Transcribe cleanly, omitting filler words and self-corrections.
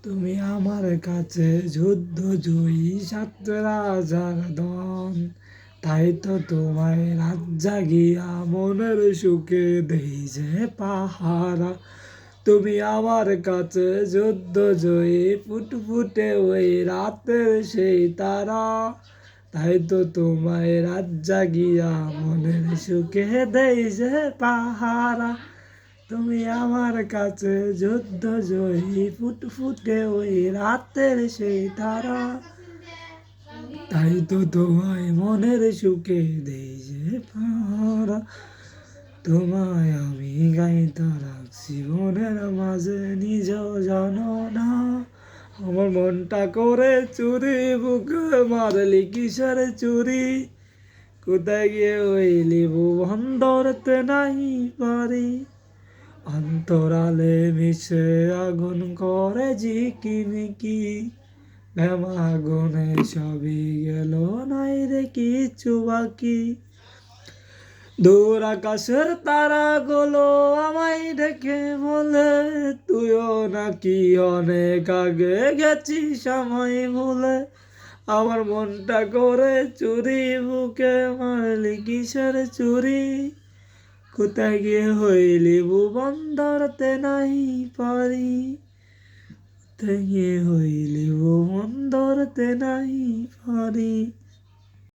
তুমি আমার কাছে যুদ্ধ জয়ী সাত রাজার দন, তাই তো তোমায় রাত জাগিয়া মনের সুখে দেই যে পাহারা। তুমি আমার কাছে যুদ্ধ জয়ী ফুটফুটে ওই রাতের সেই তারা, তাই তো তোমায় রাত জাগিয়া মনের সুখে দেই যে পাহারা। তুমি আমার কাছে যুদ্ধ জয়ী ফুটফুটে ওই রাতের সেই তারা, তাই তো তোমায় মনের সুখে দেই যে পাহারা। তোমায় আমি গাইতে রাখছি মনের মাঝে, নিজেও জানো না। আমার মনটা করে চুরি, বুকে মারলি কিসের চুরি। কোথায় গিয়ে হইলি বন্দরতে নাই পারি। অন্তরালে মিশে আগুন করে ঝিকিমিকি, আগুনে সবই গেল নাই রে কিছু বাকি। দূর আকাশের তারাগুলো আমায় ডেকে বলে, তুইও নাকি অনেক আগে গেছিস আমায় ভুলে। আমার মনটা করে চুরি, বুকে মারলি কিসের চুরি। কোথায় গিয়ে হইলি বন্দরতে নাই পারি। কোথায় গিয়ে হইলি বন্দরতে নাই পারি।